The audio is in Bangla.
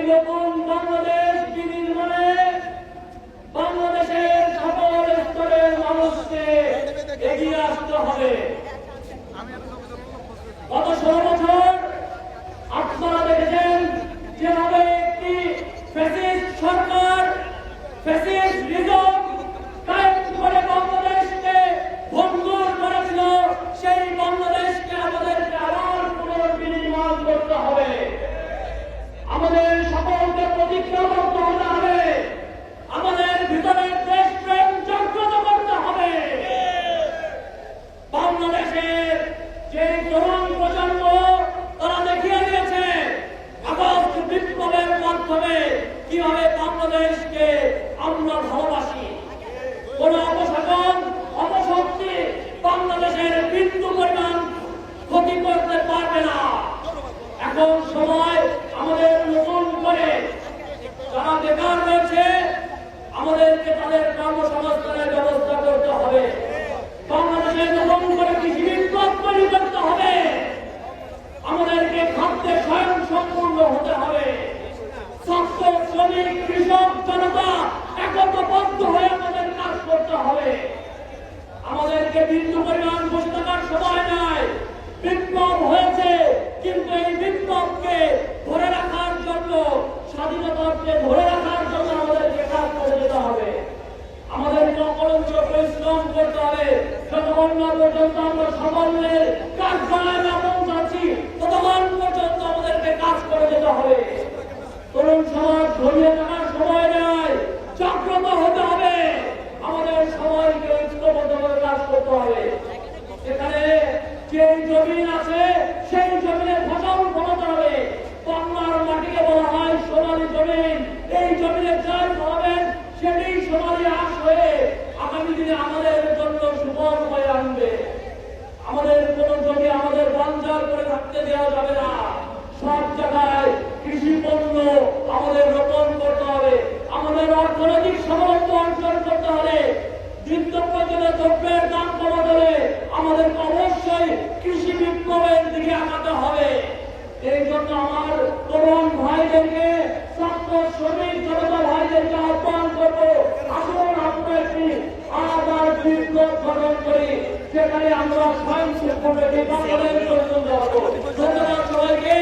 নতুন বাংলাদেশ বিনির্মাণে বাংলাদেশের সকল স্তরের মানুষকে এগিয়ে আসতে হবে। গত 16 বছর আপনারা দেখেছেন যেভাবে একটি ফ্যাসিস্ট সরকার ফ্যাসিস্ট রিজম কায়েম করে বাংলাদেশকে ভঙ্গুর করেছিল। সেই বাংলাদেশকে আমাদেরকে আবার পুনর্বিনির্মাণ করতে হবে। আমাদের সকলকে প্রতিজ্ঞাবদ্ধ হতে হবে। আমাদের ভিতরে দেশপ্রেম জাগ্রত করতে হবে। বাংলাদেশের যে তরুণ প্রজন্ম তারা দেখিয়ে দিয়েছে আগস্ট বিপ্লবের মাধ্যমে কিভাবে বাংলাদেশকে আমরা ভালোবাসি। কোন অপশাসন অপশক্তি বাংলাদেশের বিন্দু পরিমাণ ক্ষতি করতে পারবে না। এখন সময় আমাদের নতুন করে যারা বেকার রয়েছে আমাদেরকে তাদের কর্মসংস্থানের ব্যবস্থা করতে হবে। বাংলাদেশে নতুন করে কৃষি বিপ্লব তৈরি করতে হবে। আমাদেরকে খাদ্যে স্বয়ংসম্পূর্ণ হতে হবে। ছাত্র শ্রমিক কৃষক জনতা একতাবদ্ধ হয়ে আমাদের কাজ করতে হবে। আমাদেরকে বিন্দু পরিমাণ বসে থাকার সময় নাই। বিপ্লব হয়েছে কিন্তু এই বিপ্লবকে ধরে রাখার জন্য স্বাধীনতাকে ধরে রাখার জন্য আমাদেরকে কাজ করে যেতে হবে। আমাদেরকে অপরঞ্চ পরিশ্রম করতে হবে। যতক্ষণ না পর্যন্ত আমরা সাফল্যের কাজ জানায় না পৌঁছাচ্ছি ততক্ষণ পর্যন্ত আমাদেরকে কাজ করে যেতে হবে। তরুণ সমাজ ঘুরিয়ে থাকার সময় নাই, জাগ্রত হতে হবে। আমাদের সবাইকে ঐক্যবদ্ধভাবে কাজ করতে হবে। এখানে যে জমিন আছে সেই জমিনে ফসল ফলাতে হবে। বাংলার মাটিকে বলা হয় সোনালী জমিন। এই জমিনে যাই ফলাবেন সেটি সোনালী আঁশ হয়ে আগামী দিনে আমাদের জন্য সুফল হয়ে আনবে। আমাদের কোন জমি আমাদের বাঞ্চার করে থাকতে দেওয়া যাবে না। সব জায়গায় কৃষি পণ্য আমাদের রোপণ করতে হবে। আমাদের অর্থনৈতিক সামর্থ্য অর্জন করতে হলে নিত্য প্রয়োজনীয় দ্রব্যের দাম কমাতে হলে আমাদেরকে অবশ্যই কৃষি বিপ্লবের দিকে আগাতে হবে। এই জন্য আমার তরুণ ভাইদেরকে ছাত্র শ্রমিক জনতা ভাইদেরকে আহ্বান করবো, আসুন আমরা একটি আলাদা বিপ্লব গঠন করি, সেখানে আমরা স্বয়ংসম্পূর্ণ বাংলাদেশ গঠন করবো। ধন্যবাদ সবাইকে।